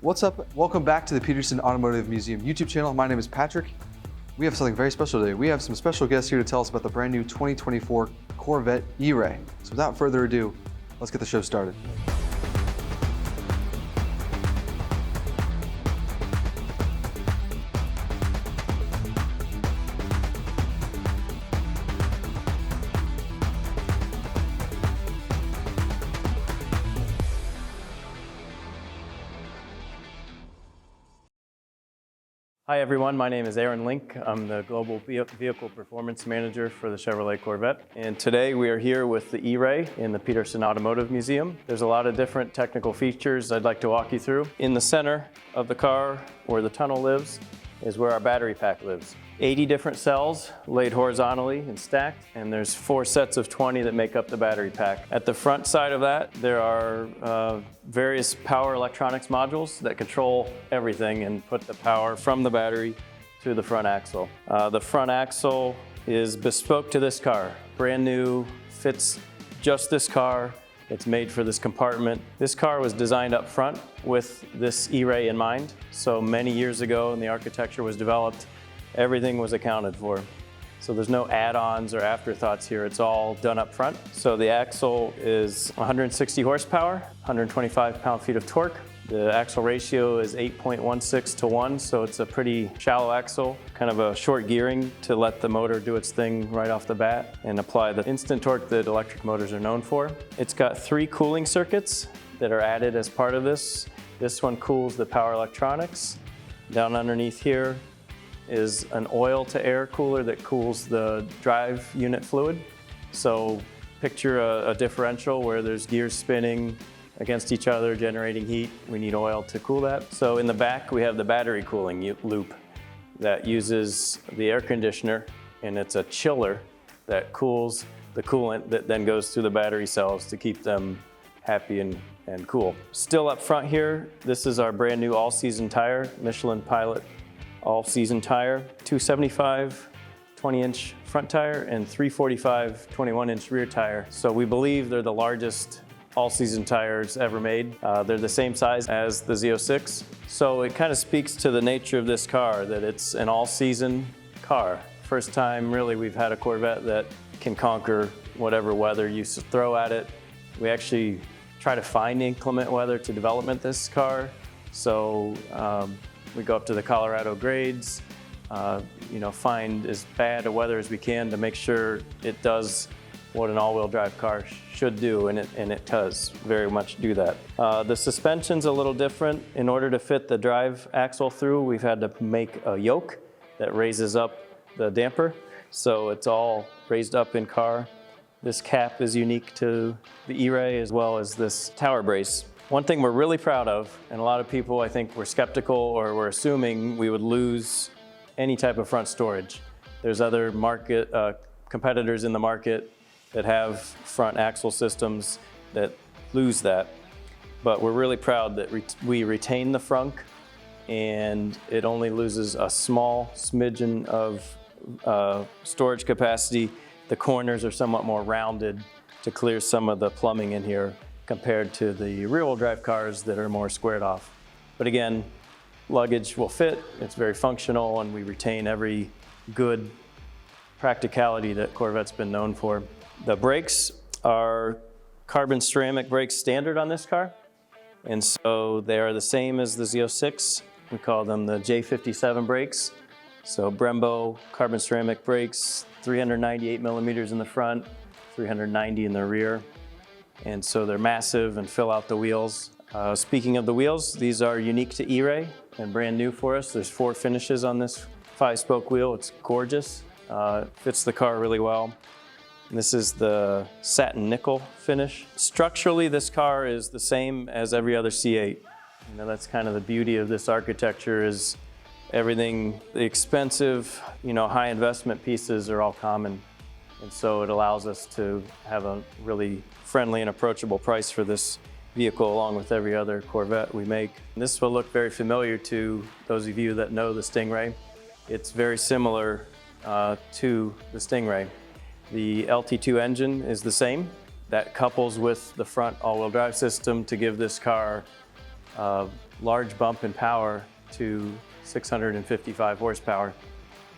What's up? Welcome back to the Petersen Automotive Museum YouTube channel. My name is Patrick. We have something very special today. We have some special guests here to tell us about the brand new 2024 Corvette E-Ray. So without further ado, let's get the show started. Hi everyone, my name is Aaron Link. I'm the Global Vehicle Performance Manager for the Chevrolet Corvette. And today we are here with the E-Ray in the Petersen Automotive Museum. There's a lot of different technical features I'd like to walk you through. In the center of the car, where the tunnel lives, is where our battery pack lives. 80 different cells laid horizontally and stacked, and there's 4 sets of 20 that make up the battery pack. At the front side of that, there are various power electronics modules that control everything and put the power from the battery to the front axle. The front axle is bespoke to this car. Brand new, fits just this car. It's made for this compartment. This car was designed up front with this E-Ray in mind. So many years ago when the architecture was developed, everything was accounted for. So there's no add-ons or afterthoughts here. It's all done up front. So the axle is 160 horsepower, 125 pound-feet of torque. The axle ratio is 8.16 to 1, so it's a pretty shallow axle, kind of a short gearing to let the motor do its thing right off the bat and apply the instant torque that electric motors are known for. It's got 3 cooling circuits that are added as part of this. This one cools the power electronics. Down underneath here is an oil-to-air cooler that cools the drive unit fluid. So picture a differential where there's gears spinning against each other, generating heat. We need oil to cool that. So in the back, we have the battery cooling loop that uses the air conditioner, and it's a chiller that cools the coolant that then goes through the battery cells to keep them happy and cool. Still up front here, this is our brand new all-season tire, Michelin Pilot all-season tire, 275 20-inch front tire and 345 21-inch rear tire. So we believe they're the largest all-season tires ever made. They're the same size as the Z06. So it kind of speaks to the nature of this car, that it's an all-season car. First time really we've had a Corvette that can conquer whatever weather you throw at it. We actually try to find inclement weather to development this car. So we go up to the Colorado grades, find as bad a weather as we can to make sure it does what an all-wheel drive car should do, and it does very much do that. The suspension's a little different. In order to fit the drive axle through, we've had to make a yoke that raises up the damper, so it's all raised up in car. This cap is unique to the E-Ray as well as this tower brace. One thing we're really proud of, and a lot of people I think were skeptical or were assuming we would lose any type of front storage. There's other competitors in the market that have front axle systems that lose that. But we're really proud that we retain the frunk, and it only loses a small smidgen of storage capacity. The corners are somewhat more rounded to clear some of the plumbing in here compared to the rear-wheel drive cars that are more squared off. But again, luggage will fit, it's very functional, and we retain every good practicality that Corvette's been known for. The brakes are carbon ceramic brakes standard on this car, and so they are the same as the Z06. We call them the J57 brakes. So Brembo carbon ceramic brakes, 398 millimeters in the front, 390 in the rear. And so they're massive and fill out the wheels. Speaking of the wheels, these are unique to E-Ray and brand new for us. There's 4 finishes on this 5-spoke wheel. It's gorgeous. Fits the car really well. And this is the satin nickel finish. Structurally, this car is the same as every other C8. That's kind of the beauty of this architecture, is everything, the expensive, high investment pieces are all common. And so it allows us to have a really friendly and approachable price for this vehicle, along with every other Corvette we make. And this will look very familiar to those of you that know the Stingray. It's very similar to the Stingray. The LT2 engine is the same. That couples with the front all-wheel drive system to give this car large bump in power to 655 horsepower.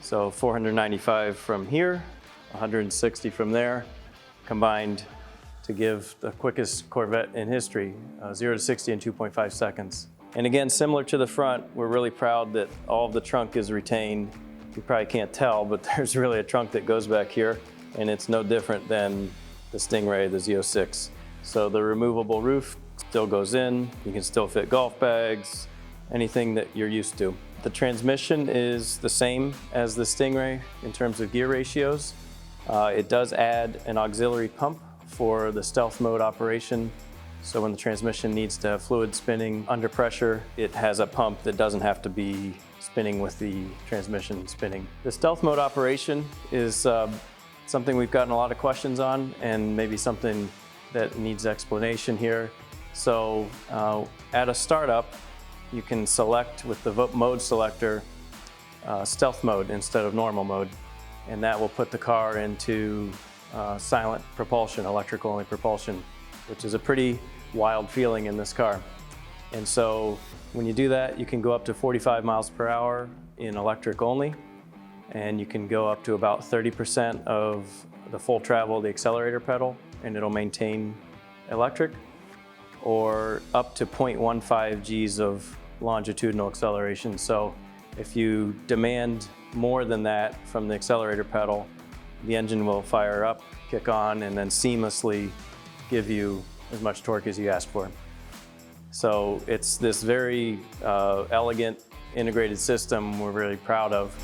So 495 from here, 160 from there, combined to give the quickest Corvette in history, 0 to 60 in 2.5 seconds. And again, similar to the front, we're really proud that all of the trunk is retained. You probably can't tell, but there's really a trunk that goes back here, and it's no different than the Stingray, the Z06. So the removable roof still goes in. You can still fit golf bags, anything that you're used to. The transmission is the same as the Stingray in terms of gear ratios. It does add an auxiliary pump for the stealth mode operation. So when the transmission needs to have fluid spinning under pressure, it has a pump that doesn't have to be spinning with the transmission spinning. The stealth mode operation is something we've gotten a lot of questions on, and maybe something that needs explanation here. So at a startup, you can select with the mode selector stealth mode instead of normal mode, and that will put the car into silent propulsion, electrical only propulsion, which is a pretty wild feeling in this car. And so when you do that, you can go up to 45 miles per hour in electric only, and you can go up to about 30% of the full travel of the accelerator pedal, and it'll maintain electric, or up to 0.15 Gs of longitudinal acceleration. So if you demand more than that from the accelerator pedal, the engine will fire up, kick on, and then seamlessly give you as much torque as you asked for. So it's this very elegant integrated system we're really proud of.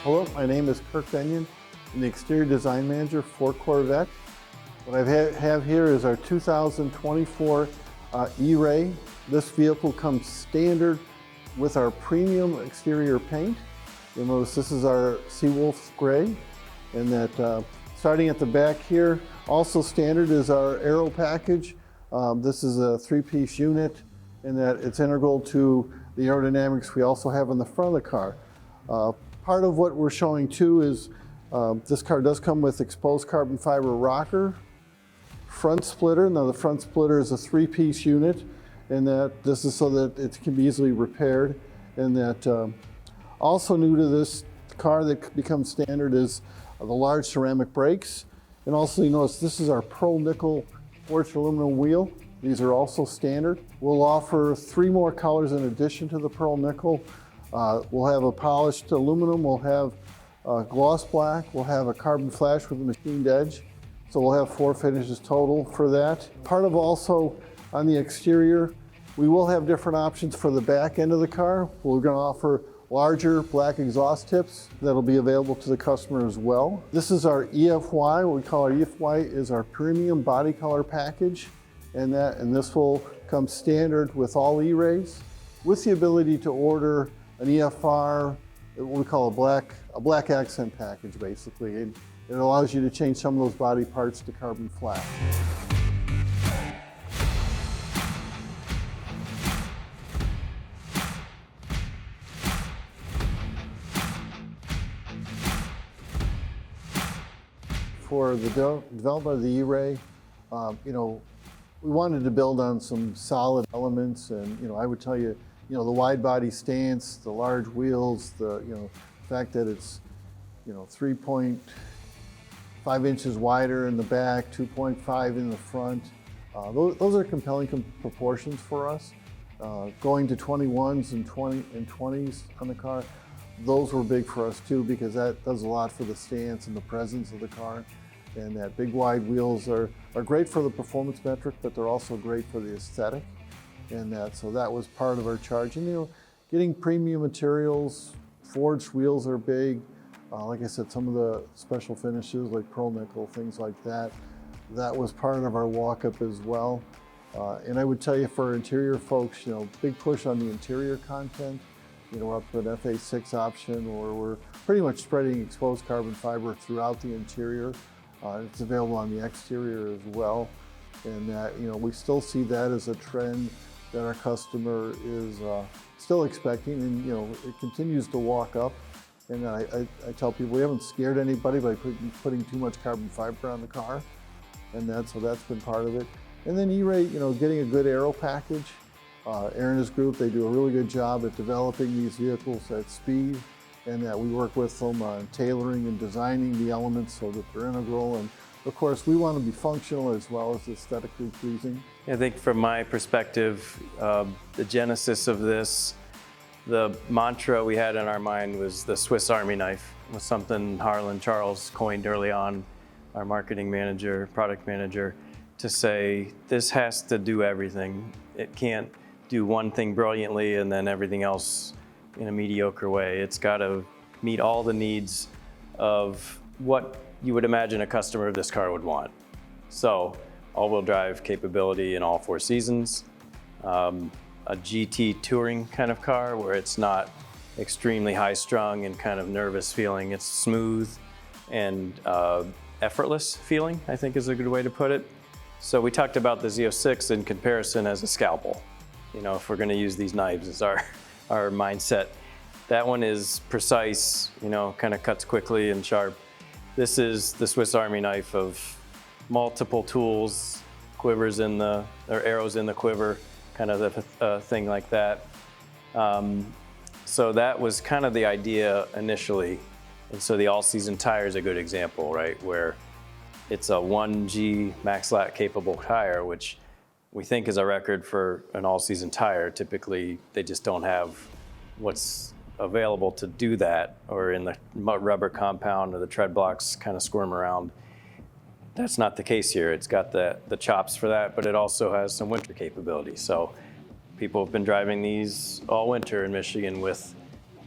Hello, my name is Kirk Bennion. I'm the exterior design manager for Corvette. What I have here is our 2024 E-Ray. This vehicle comes standard with our premium exterior paint. You'll notice this is our Seawolf Gray, and that starting at the back here, also standard is our aero package. This is a 3-piece unit, and that it's integral to the aerodynamics we also have in the front of the car. Part of what we're showing too is this car does come with exposed carbon fiber rocker, front splitter. Now the front splitter is a 3-piece unit, and that this is so that it can be easily repaired. And that also new to this car that becomes standard is the large ceramic brakes. And also you notice this is our pearl nickel forged aluminum wheel. These are also standard. We'll offer 3 more colors in addition to the pearl nickel. We'll have a polished aluminum, we'll have gloss black, we'll have a carbon flash with a machined edge. So we'll have 4 finishes total for that. Part of also on the exterior, we will have different options for the back end of the car. We're going to offer larger black exhaust tips that'll be available to the customer as well. This is our EFY. What we call our EFY is our premium body color package, and this will come standard with all E-Rays, with the ability to order an EFR, what we call a black accent package, basically. It allows you to change some of those body parts to carbon flat. For the development of the E-Ray, we wanted to build on some solid elements, and I would tell you, the wide body stance, the large wheels, the fact that it's 3.5 inches wider in the back, 2.5 in the front. Those are compelling proportions for us. Going to 21s and 20s on the car, those were big for us too, because that does a lot for the stance and the presence of the car. And that big wide wheels are great for the performance metric, but they're also great for the aesthetic. And so that was part of our charge. And getting premium materials, forged wheels are big. Like I said, some of the special finishes like pearl nickel, things like that, that was part of our walk-up as well. And I would tell you, for interior folks, big push on the interior content. We're up to an FA6 option, or we're pretty much spreading exposed carbon fiber throughout the interior. It's available on the exterior as well. And that, we still see that as a trend that our customer is still expecting, and it continues to walk up. And I tell people we haven't scared anybody by putting too much carbon fiber on the car, and so that's been part of it. And then E-Ray, getting a good aero package. Aaron and his group, they do a really good job at developing these vehicles at speed, and that we work with them on tailoring and designing the elements so that they're integral. And of course, we want to be functional as well as aesthetically pleasing. I think from my perspective, the genesis of this, the mantra we had in our mind was the Swiss Army knife. It was something Harlan Charles coined early on, our marketing manager, product manager, to say this has to do everything. It can't do one thing brilliantly and then everything else in a mediocre way. It's got to meet all the needs of what you would imagine a customer of this car would want. So all-wheel drive capability in all 4 seasons, a GT touring kind of car where it's not extremely high-strung and kind of nervous feeling. It's smooth and effortless feeling, I think is a good way to put it. So we talked about the Z06 in comparison as a scalpel. If we're going to use these knives as our mindset. That one is precise, kind of cuts quickly and sharp. This is the Swiss Army knife of multiple tools, arrows in the quiver, kind of a thing like that. So that was kind of the idea initially. And so the all-season tire is a good example, right? Where it's a 1G max lat capable tire, which we think is a record for an all-season tire. Typically, they just don't have what's available to do that, or in the rubber compound or the tread blocks kind of squirm around. That's not the case here. It's got the chops for that, but it also has some winter capability. So people have been driving these all winter in Michigan with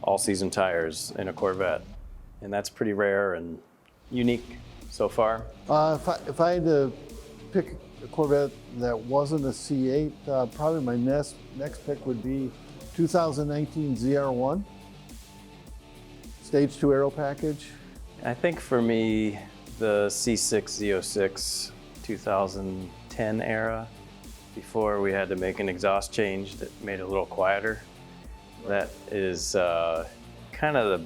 all-season tires in a Corvette. And that's pretty rare and unique so far. If I had to pick a Corvette that wasn't a C8, probably my next pick would be 2019 ZR1, Stage 2 aero package. I think for me, the C6 Z06 2010 era, before we had to make an exhaust change that made it a little quieter. That is kind of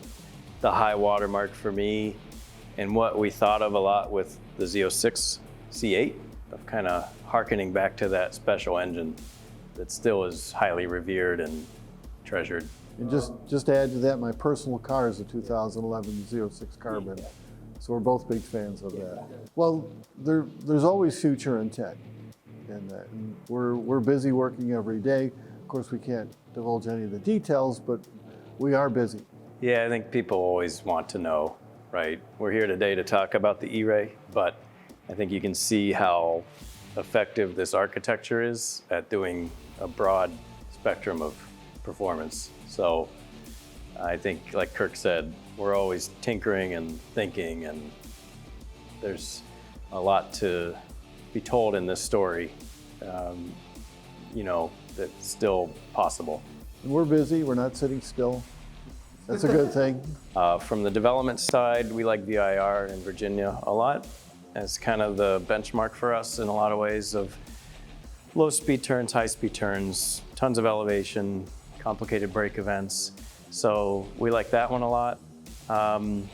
the high watermark for me, and what we thought of a lot with the Z06 C8, of kind of hearkening back to that special engine that still is highly revered and treasured. And just to add to that, my personal car is a 2011 Z06 Carbon, so we're both big fans of that. Well, there's always future in tech, and we're busy working every day. Of course, we can't divulge any of the details, but we are busy. Yeah, I think people always want to know, right? We're here today to talk about the E-Ray, but I think you can see how effective this architecture is at doing a broad spectrum of performance. So I think, like Kirk said, we're always tinkering and thinking, and there's a lot to be told in this story, that's still possible. We're busy, we're not sitting still. That's a good thing. From the development side, we like VIR in Virginia a lot as kind of the benchmark for us in a lot of ways of low speed turns, high speed turns, tons of elevation, complicated brake events. So we like that one a lot. The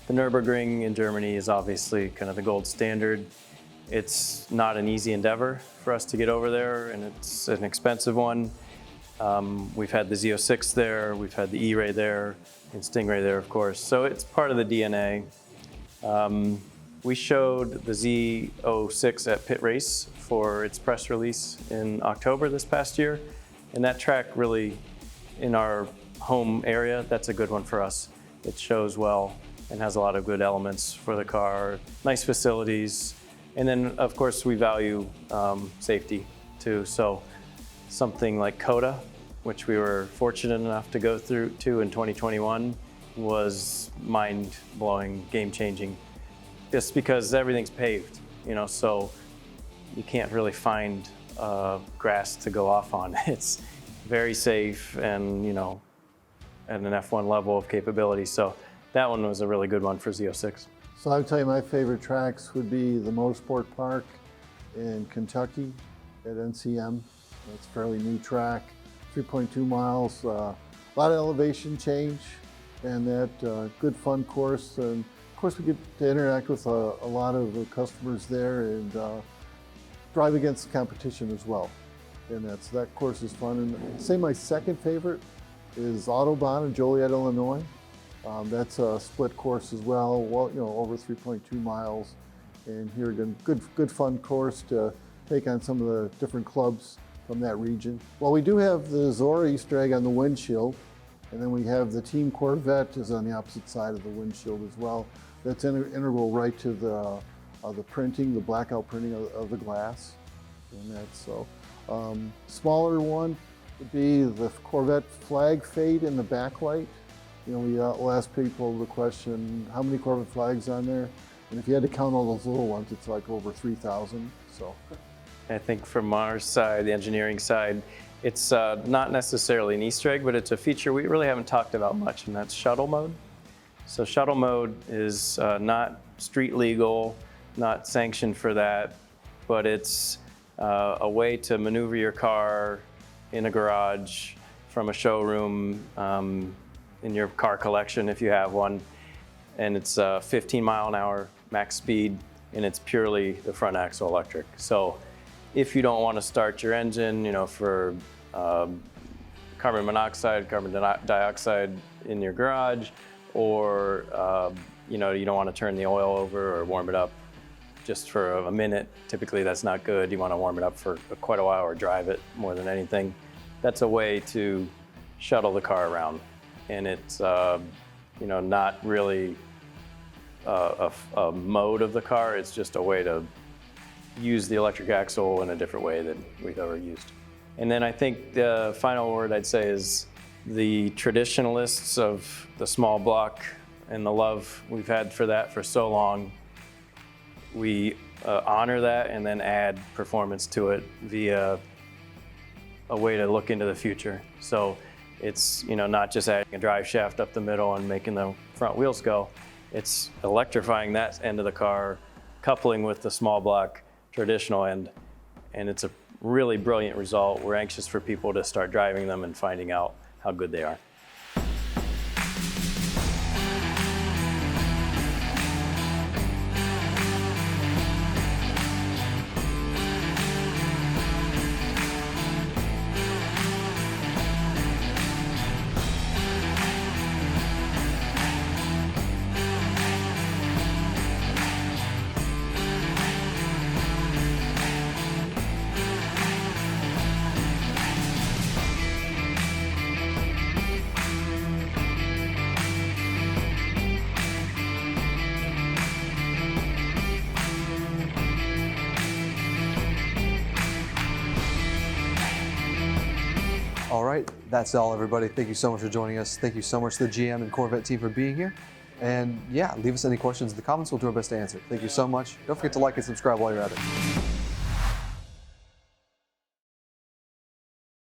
Nürburgring in Germany is obviously kind of the gold standard. It's not an easy endeavor for us to get over there, and it's an expensive one. We've had the Z06 there, we've had the E-Ray there, and Stingray there, of course. So it's part of the DNA. We showed the Z06 at Pit Race for its press release in October this past year. And that track really, in our home area, that's a good one for us. It shows well and has a lot of good elements for the car, nice facilities. And then, of course, we value safety too. So something like COTA, which we were fortunate enough to go through to in 2021, was mind-blowing, game-changing. Just because everything's paved, so you can't really find grass to go off on. It's very safe and, at an F1 level of capability. So that one was a really good one for Z06. So I would tell you my favorite tracks would be the Motorsport Park in Kentucky at NCM. It's a fairly new track, 3.2 miles, a lot of elevation change, and that good fun course. And of course we get to interact with a lot of the customers there and drive against the competition as well. And that course is fun. And I'd say my second favorite is Autobahn in Joliet, Illinois. That's a split course as well, over 3.2 miles. And here again, good fun course to take on some of the different clubs from that region. Well, we do have the Zora Easter egg on the windshield, and then we have the Team Corvette is on the opposite side of the windshield as well. That's integral right to the printing, the blackout printing of the glass. And that's so. Smaller one would be the Corvette flag fade in the backlight. We'll ask people the question, how many Corvette flags on there? And if you had to count all those little ones, it's like over 3,000. So, I think from our side, the engineering side, it's not necessarily an Easter egg, but it's a feature we really haven't talked about much, and that's shuttle mode. So shuttle mode is not street legal, not sanctioned for that, but it's a way to maneuver your car in a garage from a showroom in your car collection if you have one. And it's 15 mile an hour max speed, and it's purely the front axle electric. So if you don't want to start your engine, for carbon monoxide, carbon dioxide in your garage, or you don't want to turn the oil over or warm it up just for a minute. Typically that's not good. You want to warm it up for quite a while or drive it more than anything. That's a way to shuttle the car around. And it's not really a mode of the car. It's just a way to use the electric axle in a different way than we've ever used. And then I think the final word I'd say is the traditionalists of the small block and the love we've had for that for so long, we honor that and then add performance to it via a way to look into the future. So it's not just adding a drive shaft up the middle and making the front wheels go. It's electrifying that end of the car, coupling with the small block traditional end, and it's a really brilliant result. We're anxious for people to start driving them and finding out how good they are. All right, that's all, everybody. Thank you so much for joining us. Thank you so much to the GM and Corvette team for being here. And yeah, leave us any questions in the comments. We'll do our best to answer. Thank you so much. Don't forget to like and subscribe while you're at it.